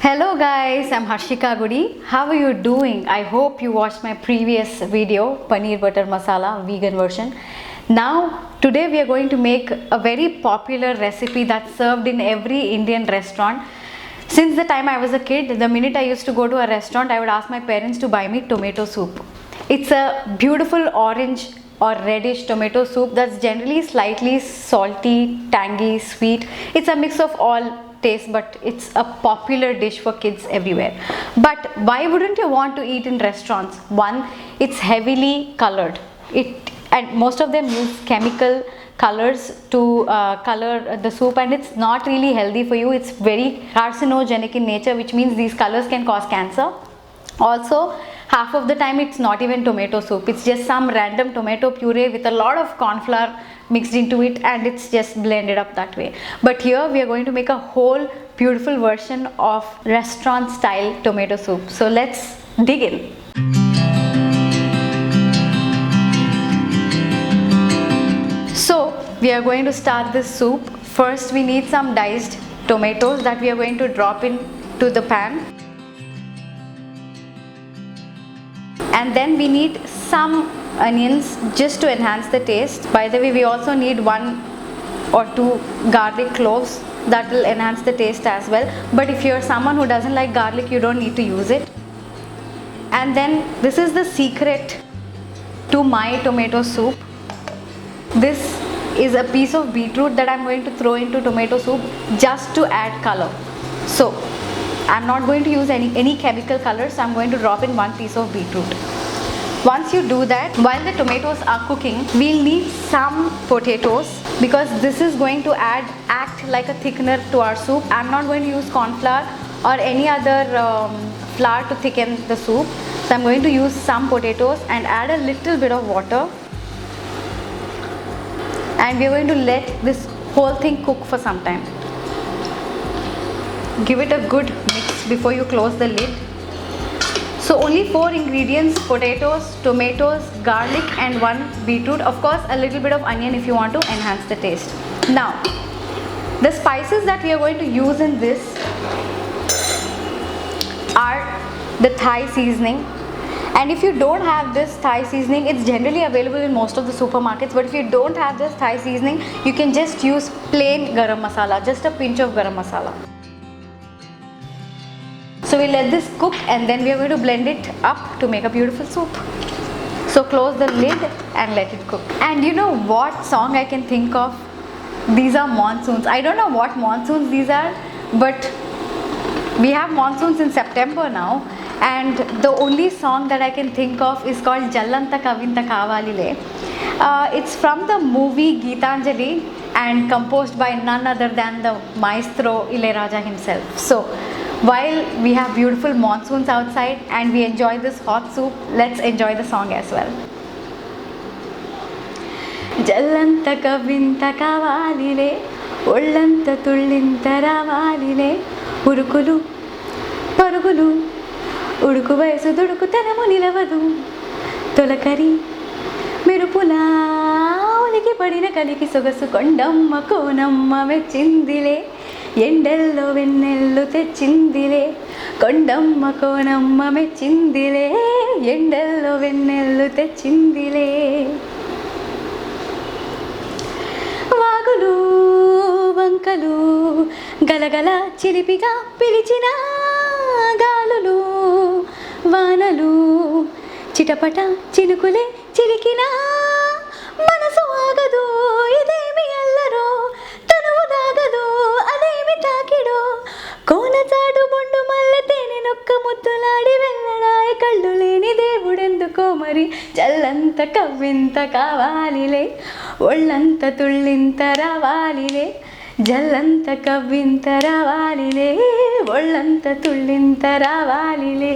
Hello guys, I'm Harshika Gudi. How are you doing? I hope you watched my previous video, Paneer Butter Masala, vegan version. Now, today we are going to make a very popular recipe that's served in every Indian restaurant. Since the time I was a kid, the minute I used to go to a restaurant, I would ask my parents to buy me tomato soup. It's a beautiful orange or reddish tomato soup that's generally slightly salty, tangy, sweet. It's a mix of all taste, but it's a popular dish for kids everywhere. But why wouldn't you want to eat in restaurants? One, it's heavily colored. And most of them use chemical colors to color the soup, and it's not really healthy for you. It's very carcinogenic in nature, which means these colors can cause cancer. Also, half of the time it's not even tomato soup, it's just some random tomato puree with a lot of corn flour mixed into it, and it's just blended up that way. But here we are going to make a whole beautiful version of restaurant style tomato soup. So let's dig in. So we are going to start this soup. First we need some diced tomatoes that we are going to drop into the pan. And then we need some onions just to enhance the taste. By the way, we also need 1 or 2 garlic cloves that will enhance the taste as well. But if you're someone who doesn't like garlic, you don't need to use it. And then this is the secret to my tomato soup. This is a piece of beetroot that I'm going to throw into tomato soup just to add color. So I'm not going to use any chemical colors. I'm going to drop in 1 piece of beetroot. Once you do that, while the tomatoes are cooking, we'll need some potatoes because this is going to act like a thickener to our soup. I'm not going to use corn flour or any other flour to thicken the soup. So I'm going to use some potatoes and add a little bit of water. And we're going to let this whole thing cook for some time. Give it a good mix before you close the lid. So only 4 ingredients: potatoes, tomatoes, garlic and 1 beetroot. Of course, a little bit of onion if you want to enhance the taste. Now, the spices that we are going to use in this are the Thai seasoning. And if you don't have this Thai seasoning, it's generally available in most of the supermarkets. But if you don't have this Thai seasoning, you can just use plain garam masala, just a pinch of garam masala. So we let this cook and then we are going to blend it up to make a beautiful soup. So close the lid and let it cook. And you know what song I can think of? These are monsoons. I don't know what monsoons these are, but we have monsoons in September now. And the only song that I can think of is called Jallanta, kavvinta It's from the movie Geetanjali and composed by none other than the Maestro Illayaraja himself. So while we have beautiful monsoons outside and we enjoy this hot soup, let's enjoy the song as well. Jallanta kavvinta Ollanta tullinta ravalile Urukulu Parugulu ఉడుకు వయసు దుడుకుతనము నిలవదు తొలకరి మెరుపులా ఒలికి పడిన కలికి సొగసు కొండమ్మ కోనమ్మ మెచ్చిందిలే ఎండల్లో వెన్నెల్లు తెచ్చిందిలే కొండమ్మ కోనమ్మ మెచ్చిందిలే ఎండల్లో వెన్నెల్లు తెచ్చిందిలే వాగులు వంకలు గలగల చిలిపిగా పిలిచిన గాలులు వానలు చిటపట చినుకులే చిలికినా మనసు ఆగదు ఇదేమి అల్లరో తనువు దాగదు అదేమి తాకిడో కోనచాడు బొండు మల్లె తేనె నొక్క ముద్దులాడి వెళ్ళడాయి కళ్ళు లేని దేవుడెందుకో మరి జల్లంత కవ్వింత కావాలిలే ఒళ్ళంత తుళ్ళింత రావాలిలే జల్లంత కవ్వింత రావాలిలే ఒళ్ళంత తుళ్ళింత రావాలిలే.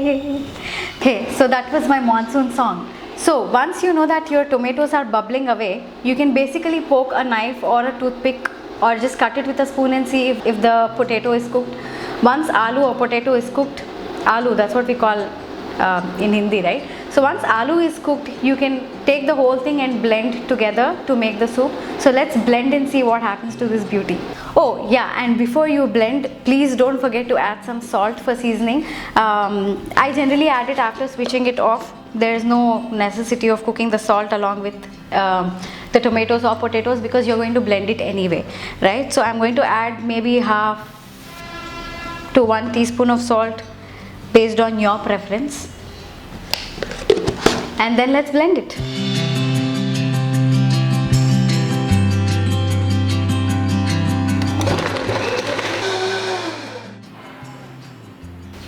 Hey, so that was my monsoon song. So once you know that your tomatoes are bubbling away, you can basically poke a knife or a toothpick or just cut it with a spoon and see if the potato is cooked. Once aloo or potato is cooked, aloo, that's what we call in Hindi, right? So once aloo is cooked, you can take the whole thing and blend together to make the soup. So let's blend and see what happens to this beauty. Oh yeah, and before you blend, please don't forget to add some salt for seasoning. I generally add it after switching it off. There is no necessity of cooking the salt along with the tomatoes or potatoes because you're going to blend it anyway, right? So I'm going to add maybe half to 1 teaspoon of salt based on your preference, and then let's blend it.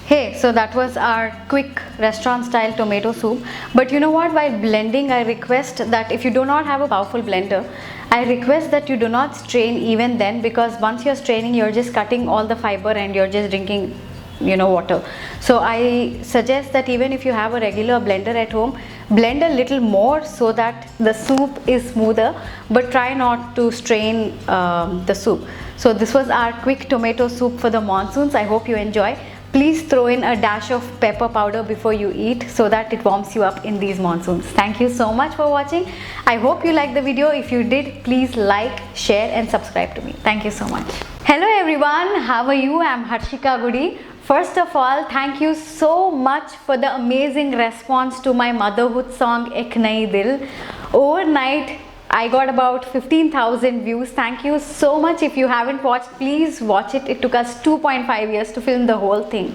Hey, so that was our quick restaurant style tomato soup. But you know what, while blending, I request that if you do not have a powerful blender, I request that you do not strain even then, because once you're straining, you're just cutting all the fiber and you're just drinking, you know, water. So I suggest that even if you have a regular blender at home, blend a little more so that the soup is smoother, but try not to strain the soup. So this was our quick tomato soup for the monsoons. I hope you enjoy. Please throw in a dash of pepper powder before you eat so that it warms you up in these monsoons. Thank you so much for watching. I hope you liked the video. If you did, please like, share and subscribe to me. Thank you so much. Hello everyone, how are you? I'm Harshika Gudi. First of all, thank you so much for the amazing response to my motherhood song Ek Nayi Dil. Overnight, I got about 15,000 views. Thank you so much. If you haven't watched, please watch it. It took us 2.5 years to film the whole thing.